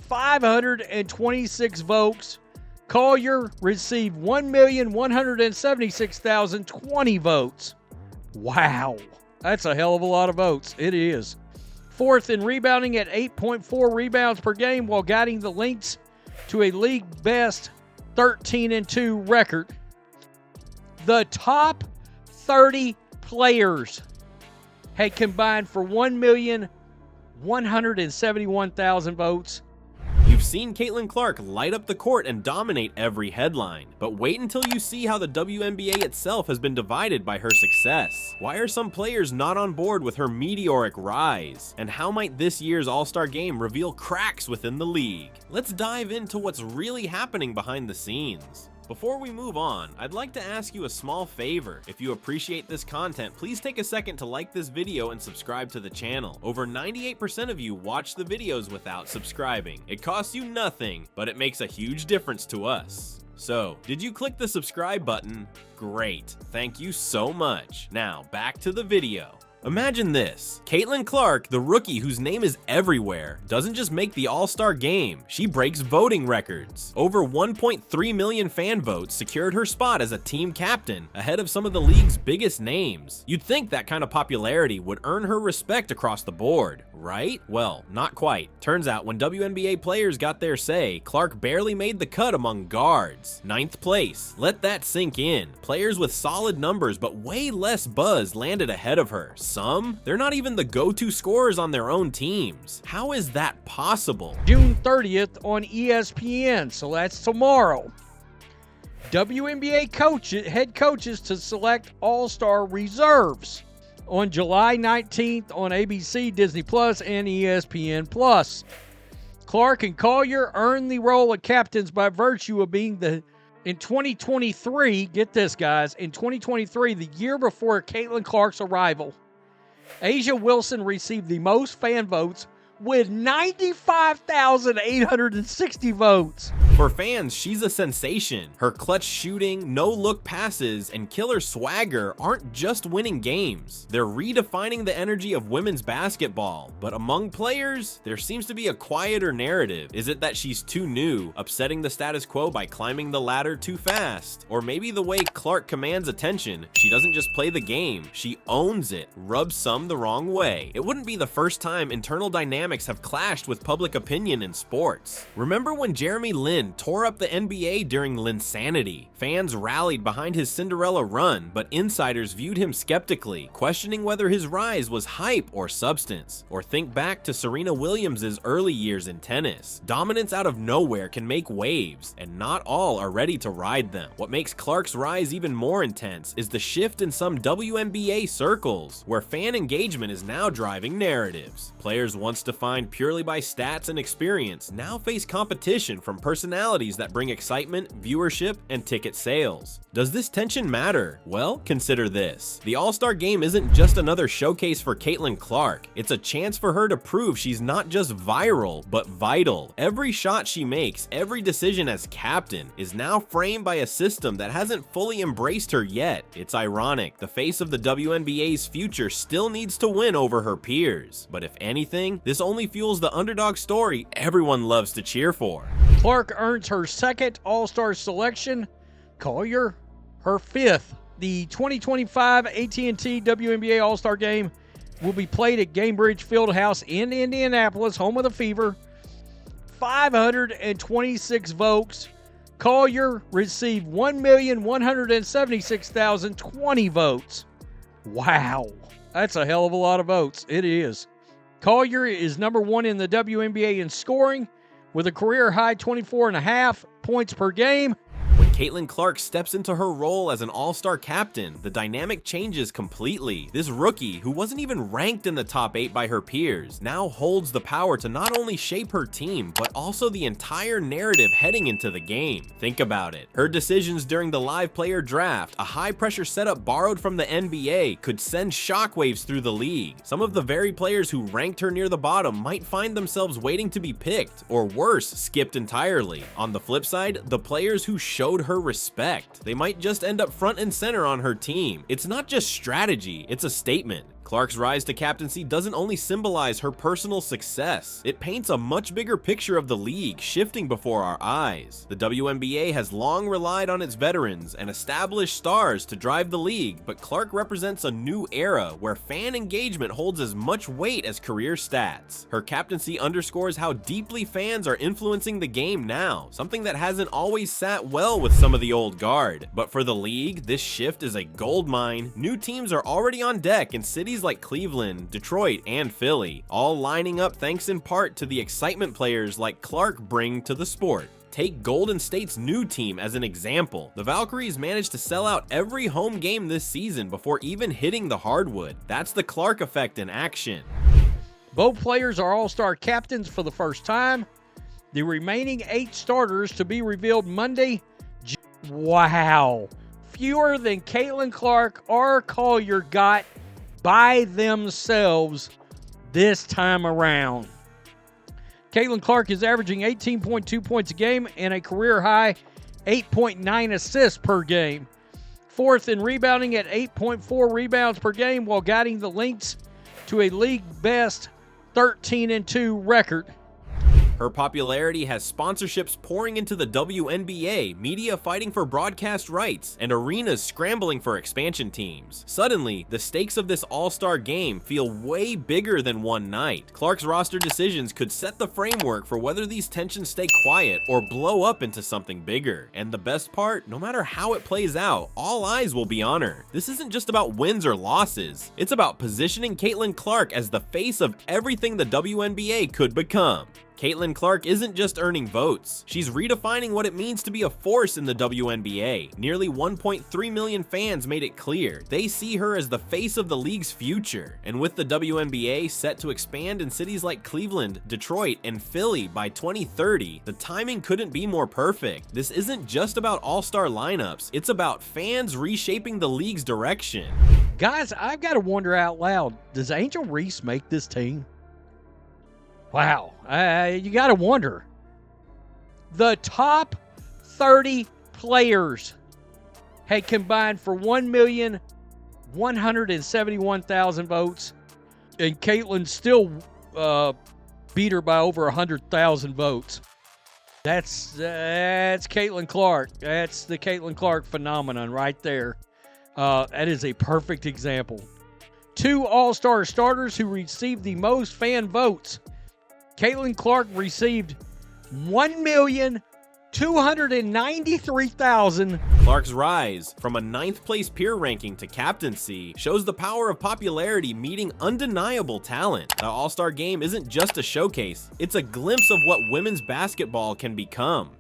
526 votes. Collier received 1,176,020 votes. Wow, that's a hell of a lot of votes. It is. Fourth in rebounding at 8.4 rebounds per game while guiding the Lynx to a league best 13-2 record. The top 30 players had combined for 1,171,000 votes. You've seen Caitlin Clark light up the court and dominate every headline, but wait until you see how the WNBA itself has been divided by her success. Why are some players not on board with her meteoric rise? And how might this year's All-Star Game reveal cracks within the league? Let's dive into what's really happening behind the scenes. Before we move on, I'd like to ask you a small favor. If you appreciate this content, please take a second to like this video and subscribe to the channel. Over 98% of you watch the videos without subscribing. It costs you nothing, but it makes a huge difference to us. So, did you click the subscribe button? Great, thank you so much. Now, back to the video. Imagine this, Caitlin Clark, the rookie whose name is everywhere, doesn't just make the All-Star Game, she breaks voting records. Over 1.3 million fan votes secured her spot as a team captain, ahead of some of the league's biggest names. You'd think that kind of popularity would earn her respect across the board, right? Well, not quite. Turns out when WNBA players got their say, Clark barely made the cut among guards. 9th place. Let that sink in. Players with solid numbers but way less buzz landed ahead of her. Some, they're not even the go-to scorers on their own teams. How is that possible? June 30th on ESPN, so that's tomorrow. WNBA head coaches to select All-Star reserves. On July 19th on ABC, Disney Plus, and ESPN+. Clark and Collier earned the role of captains by virtue of being in 2023, get this guys, in 2023, the year before Caitlin Clark's arrival, Asia Wilson received the most fan votes with 95,860 votes. For fans, she's a sensation. Her clutch shooting, no-look passes, and killer swagger aren't just winning games. They're redefining the energy of women's basketball. But among players, there seems to be a quieter narrative. Is it that she's too new, upsetting the status quo by climbing the ladder too fast? Or maybe the way Clark commands attention, she doesn't just play the game, she owns it, rubs some the wrong way. It wouldn't be the first time internal dynamics have clashed with public opinion in sports. Remember when Jeremy Lin tore up the NBA during Linsanity? Fans rallied behind his Cinderella run, but insiders viewed him skeptically, questioning whether his rise was hype or substance. Or think back to Serena Williams' early years in tennis. Dominance out of nowhere can make waves, and not all are ready to ride them. What makes Clark's rise even more intense is the shift in some WNBA circles, where fan engagement is now driving narratives. Players once defined purely by stats and experience now face competition from personalities that bring excitement, viewership, and ticket sales. Does this tension matter? Well, consider this. The All-Star Game isn't just another showcase for Caitlin Clark. It's a chance for her to prove she's not just viral, but vital. Every shot she makes, every decision as captain, is now framed by a system that hasn't fully embraced her yet. It's ironic. The face of the WNBA's future still needs to win over her peers. But if anything, this only fuels the underdog story everyone loves to cheer for. Clark earns her second All-Star selection. Collier, her fifth. The 2025 AT&T WNBA All-Star Game will be played at Gainbridge Fieldhouse in Indianapolis, home of the Fever. 526 votes. Collier received 1,176,020 votes. Wow, that's a hell of a lot of votes. It is. Collier is number one in the WNBA in scoring with a career-high 24.5 points per game. When Caitlin Clark steps into her role as an all-star captain, the dynamic changes completely. This rookie, who wasn't even ranked in the top 8 by her peers, now holds the power to not only shape her team, but also the entire narrative heading into the game. Think about it. Her decisions during the live player draft, a high-pressure setup borrowed from the NBA, could send shockwaves through the league. Some of the very players who ranked her near the bottom might find themselves waiting to be picked, or worse, skipped entirely. On the flip side, the players who showed her respect, they might just end up front and center on her team. It's not just strategy, it's a statement. Clark's rise to captaincy doesn't only symbolize her personal success, it paints a much bigger picture of the league shifting before our eyes. The WNBA has long relied on its veterans and established stars to drive the league, but Clark represents a new era where fan engagement holds as much weight as career stats. Her captaincy underscores how deeply fans are influencing the game now, something that hasn't always sat well with some of the old guard. But for the league, this shift is a goldmine. New teams are already on deck in cities like Cleveland, Detroit, and Philly, all lining up thanks in part to the excitement players like Clark bring to the sport. Take Golden State's new team as an example. The Valkyries managed to sell out every home game this season before even hitting the hardwood. That's the Clark effect in action. Both players are all-star captains for the first time. The remaining 8 starters to be revealed Monday. Wow. Fewer than Caitlin Clark or Collier got by themselves this time around. Caitlin Clark is averaging 18.2 points a game and a career-high 8.9 assists per game. Fourth in rebounding at 8.4 rebounds per game while guiding the Lynx to a league-best 13-2 record. Her popularity has sponsorships pouring into the WNBA, media fighting for broadcast rights, and arenas scrambling for expansion teams. Suddenly, the stakes of this all-star game feel way bigger than one night. Clark's roster decisions could set the framework for whether these tensions stay quiet or blow up into something bigger. And the best part, no matter how it plays out, all eyes will be on her. This isn't just about wins or losses. It's about positioning Caitlin Clark as the face of everything the WNBA could become. Caitlin Clark isn't just earning votes, she's redefining what it means to be a force in the WNBA. Nearly 1.3 million fans made it clear they see her as the face of the league's future. And with the WNBA set to expand in cities like Cleveland, Detroit, and Philly by 2030, the timing couldn't be more perfect. This isn't just about all-star lineups, it's about fans reshaping the league's direction. Guys, I've got to wonder out loud, does Angel Reese make this team? Wow, you got to wonder. The top 30 players had combined for 1,171,000 votes, and Caitlin still beat her by over 100,000 votes. That's Caitlin Clark. That's the Caitlin Clark phenomenon right there. That is a perfect example. 2 all-star starters who received the most fan votes. Caitlin Clark received 1,293,000. Clark's rise from a 9th place peer ranking to captaincy shows the power of popularity meeting undeniable talent. The All-Star Game isn't just a showcase, it's a glimpse of what women's basketball can become.